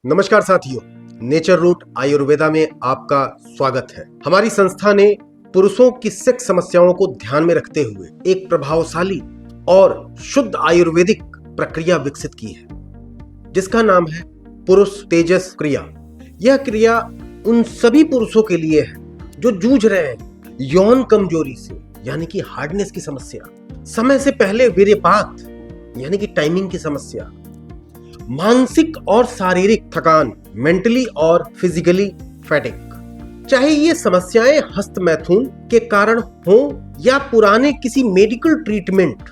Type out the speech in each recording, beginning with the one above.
नमस्कार साथियों, nature root Ayurveda में आपका स्वागत है। हमारी संस्था ने पुरुषों की सेक्स समस्याओं को ध्यान में रखते हुए एक प्रभावशाली और शुद्ध आयुर्वेदिक प्रक्रिया विकसित की है, जिसका नाम है पुरुष तेजस क्रिया। यह क्रिया उन सभी पुरुषों के लिए है जो जूझ रहे हैं यौन कमजोरी से, यानी कि हार्डनेस की समस्या, समय से पहले वीर्यपात यानी कि टाइमिंग की समस्या, मानसिक और शारीरिक थकान, मेंटली और फिजिकली फैटिग। चाहे ये समस्याएं हस्तमैथुन के कारण हो या पुराने किसी मेडिकल ट्रीटमेंट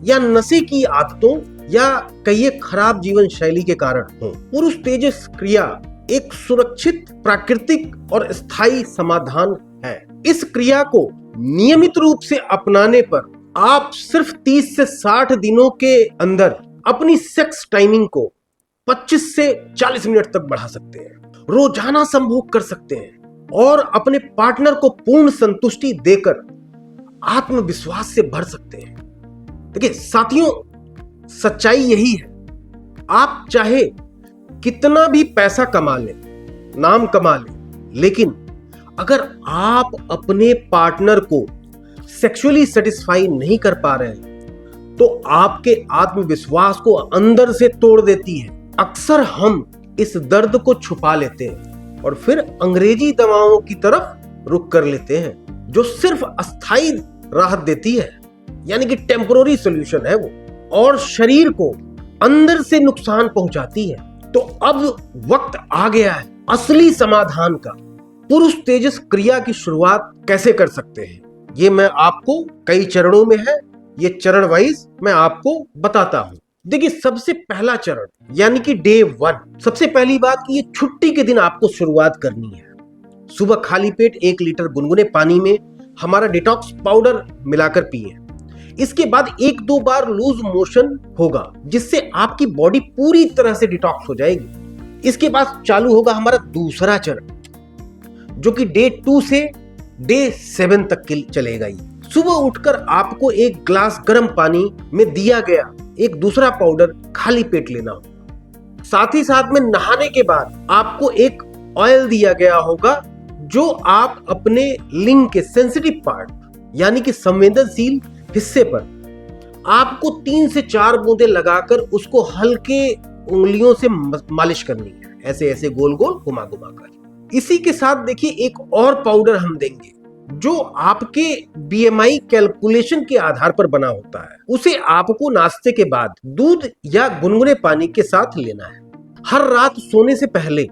या नशे की आदतों या कई खराब जीवन शैली के कारण हो, पुरुष तेजस क्रिया एक सुरक्षित, प्राकृतिक और स्थायी समाधान है। इस क्रिया को नियमित रूप से अपनाने पर आप सिर्फ 30 से 60 दिनों के अंदर अपनी सेक्स टाइमिंग को 25 से 40 मिनट तक बढ़ा सकते हैं, रोजाना संभोग कर सकते हैं और अपने पार्टनर को पूर्ण संतुष्टि देकर आत्मविश्वास से भर सकते हैं। देखिए साथियों, सच्चाई यही है, आप चाहे कितना भी पैसा कमा लें, नाम कमा लें, लेकिन अगर आप अपने पार्टनर को सेक्सुअली सेटिस्फाई नहीं कर पा रहे हैं तो आपके आत्मविश्वास को अंदर से तोड़ देती है। अक्सर हम इस दर्द को छुपा लेते हैं और फिर अंग्रेजी दवाओं की तरफ रुख कर लेते हैं, जो सिर्फ अस्थायी राहत देती है, यानी कि टेम्पररी सॉल्यूशन है वो, और शरीर को अंदर से नुकसान पहुंचाती है। तो अब वक्त आ गया है असली समाधान का। पुरुष तेजस क्रिया की शुरुआत कैसे कर सकते हैं, ये मैं आपको कई चरणों में है, ये चरण वाइज मैं आपको बताता हूं। देखिए, सबसे पहला चरण यानी कि डे 1, सबसे पहली बात कि ये छुट्टी के दिन आपको शुरुआत करनी है। सुबह खाली पेट 1 लीटर गुनगुने पानी में हमारा डिटॉक्स पाउडर मिलाकर पिए। इसके बाद 1-2 बार लूज मोशन होगा, जिससे आपकी बॉडी पूरी तरह से डिटॉक्स हो जाएगी। इसके बाद चालू होगा हमारा दूसरा चरण, जो कि डे 2 से डे 7 तक के चलेगा। ये सुबह उठकर आपको 1 ग्लास गर्म पानी में दिया गया एक दूसरा पाउडर खाली पेट लेना होगा। साथ ही साथ में नहाने के बाद आपको एक ऑयल दिया गया होगा, जो आप अपने लिंग के सेंसिटिव पार्ट यानी कि संवेदनशील हिस्से पर आपको 3 से 4 बूंदे लगाकर उसको हल्के उंगलियों से मालिश करनी है, ऐसे ऐसे गोल गोल घुमा घुमा कर। इसी के साथ देखिए एक और पाउडर हम देंगे, जो आपके BMI कैलकुलेशन के आधार पर बना होता है। उसे आपको नाश्ते के बाद दूध या गुनगुने पानी के साथ लेना है। हर रात सोने से पहले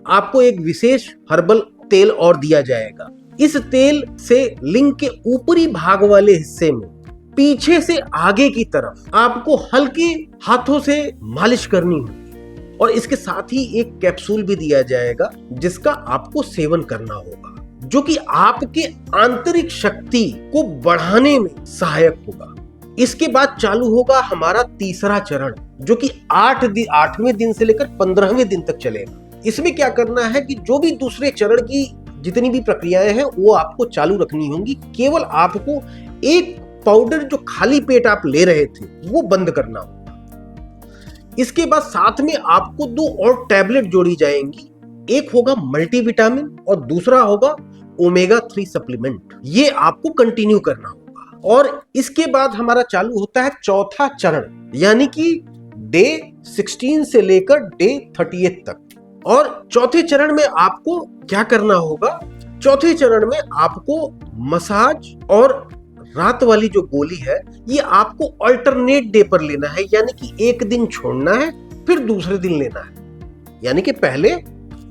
आपको एक विशेष हर्बल तेल और दिया जाएगा। इस तेल से लिंग के ऊपरी भाग वाले हिस्से में पीछे से आगे की तरफ आपको हल्के हाथों से मालिश करनी होगी, और इसके साथ ही एक कैप्सूल भी दिया जाएगा, जिसका आपको सेवन करना होगा, जो कि आपके आंतरिक शक्ति को बढ़ाने में सहायक होगा। इसके बाद चालू होगा हमारा तीसरा चरण, जो कि 8वें दिन से लेकर 15वें दिन तक चलेगा। इसमें क्या करना है कि जो भी दूसरे चरण की जितनी भी प्रक्रियाएं हैं वो आपको चालू रखनी होंगी। केवल आपको एक पाउडर जो खाली पेट आप ले रहे थे वो बंद करना होगा। इसके बाद साथ में आपको 2 और टैबलेट जोड़ी जाएंगी। एक होगा मल्टीविटामिन और दूसरा होगा ओमेगा 3 सप्लीमेंट। ये आपको कंटिन्यू करना होगा। और इसके बाद हमारा चालू होता है चौथा चरण, यानी कि डे 16 से लेकर डे 38 तक। और चौथे चरण में आपको क्या करना होगा, चौथे चरण में आपको मसाज और रात वाली जो गोली है ये आपको अल्टरनेट डे पर लेना है, यानी कि एक दिन छोड़ना है फिर दूसरे दिन लेना है। यानी कि पहले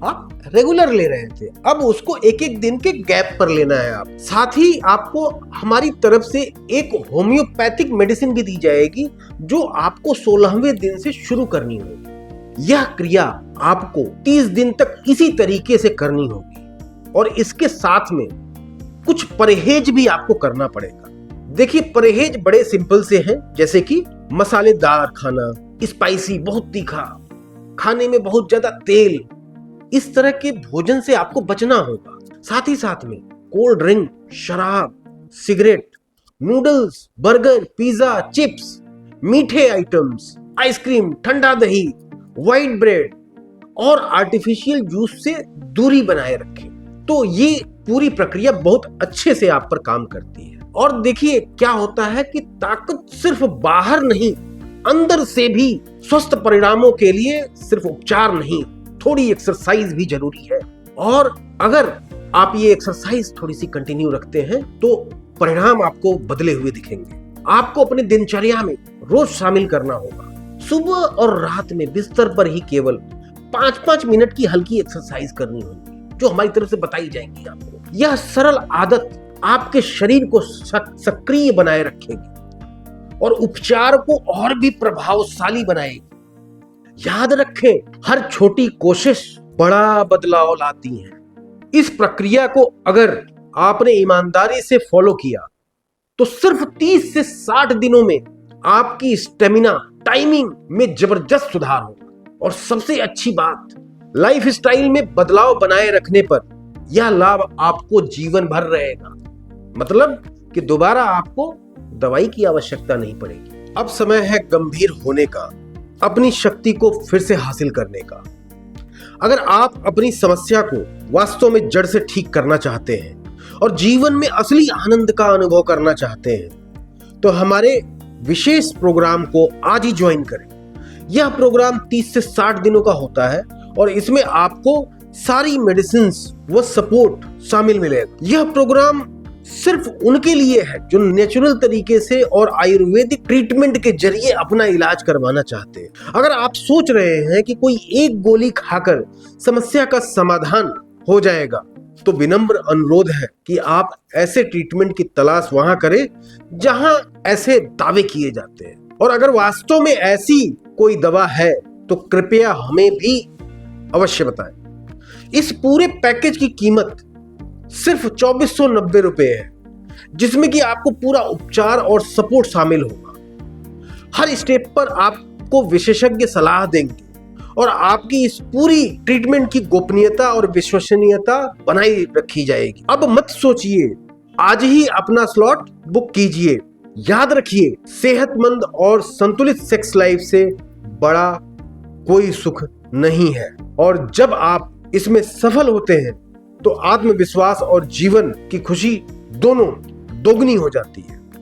आप रेगुलर ले रहे थे, अब उसको एक एक दिन के गैप पर लेना है आप। साथ ही आपको हमारी तरफ से एक होम्योपैथिक मेडिसिन भी दी जाएगी, जो आपको 16वें दिन से शुरू करनी होगी। यह क्रिया आपको 30 दिन तक इसी तरीके से करनी होगी, और इसके साथ में कुछ परहेज भी आपको करना पड़ेगा। देखिए, परहेज बड़े सिंपल से हैं, जैसे कि मसालेदार खाना, स्पाइसी, बहुत तीखा, खाने में बहुत ज्यादा तेल, इस तरह के भोजन से आपको बचना होगा। साथ ही साथ में कोल्ड ड्रिंक, शराब, cigarette, noodles, burger, pizza, chips, मीठे आइटम्स, आइसक्रीम, ठंडा दही, व्हाइट ब्रेड और आर्टिफिशियल जूस से दूरी बनाए रखें। तो ये पूरी प्रक्रिया बहुत अच्छे से आप पर काम करती है। और देखिए क्या होता है कि ताकत सिर्फ बाहर नहीं, अंदर से भी स्वस्थ परिणामों के लिए सिर्फ उपचार नहीं, थोड़ी एक्सरसाइज भी जरूरी है। और अगर आप ये एक्सरसाइज थोड़ी सी कंटिन्यू रखते हैं तो परिणाम आपको बदले हुए दिखेंगे। आपको अपने दिनचर्या में रोज शामिल करना होगा। सुबह और रात में बिस्तर पर ही केवल 5-5 मिनट की हल्की एक्सरसाइज करनी होगी, जो हमारी तरफ से बताई जाएंगी आपको। यह सरल आदत आपके शरीर को सक्रिय बनाए रखेगी और उपचार को और भी प्रभावशाली बनाएगी। याद रखें, हर छोटी कोशिश बड़ा बदलाव लाती है। इस प्रक्रिया को अगर आपने ईमानदारी से फॉलो किया तो सिर्फ 30 से 60 दिनों में आपकी स्टेमिना, टाइमिंग में जबरदस्त सुधार होगा। और सबसे अच्छी बात, लाइफ स्टाइल में बदलाव बनाए रखने पर यह लाभ आपको जीवन भर रहेगा। मतलब कि दोबारा आपको दवाई की आवश्यकता नहीं पड़ेगी। अब समय है गंभीर होने का, अपनी शक्ति को फिर से हासिल करने का। अगर आप अपनी समस्या को वास्तव में जड़ से ठीक करना चाहते हैं और जीवन में असली आनंद का अनुभव करना चाहते हैं तो हमारे विशेष प्रोग्राम को आज ही ज्वाइन करें। यह प्रोग्राम 30 से 60 दिनों का होता है और इसमें आपको सारी मेडिसिन्स व सपोर्ट शामिल मिलेगा। यह प्रोग्राम सिर्फ उनके लिए है जो नेचुरल तरीके से और आयुर्वेदिक ट्रीटमेंट के जरिए अपना इलाज करवाना चाहते हैं। अगर आप सोच रहे हैं कि कोई एक गोली खाकर समस्या का समाधान हो जाएगा तो विनम्र अनुरोध है कि आप ऐसे ट्रीटमेंट की तलाश वहां करें जहां ऐसे दावे किए जाते हैं। और अगर वास्तव में ऐसी कोई दवा है तो कृपया हमें भी अवश्य बताएं। इस पूरे पैकेज की कीमत सिर्फ 2490 रुपए है, जिसमें कि आपको पूरा उपचार और सपोर्ट शामिल होगा। हर स्टेप पर आपको विशेषज्ञ सलाह देंगे और आपकी इस पूरी ट्रीटमेंट की गोपनीयता और विश्वसनीयता बनाई रखी जाएगी। अब मत सोचिए, आज ही अपना स्लॉट बुक कीजिए। याद रखिए, सेहतमंद और संतुलित सेक्स लाइफ से बड़ा कोई सुख नहीं है। और जब आप इसमें सफल होते हैं तो आत्मविश्वास और जीवन की खुशी दोनों दोगुनी हो जाती है।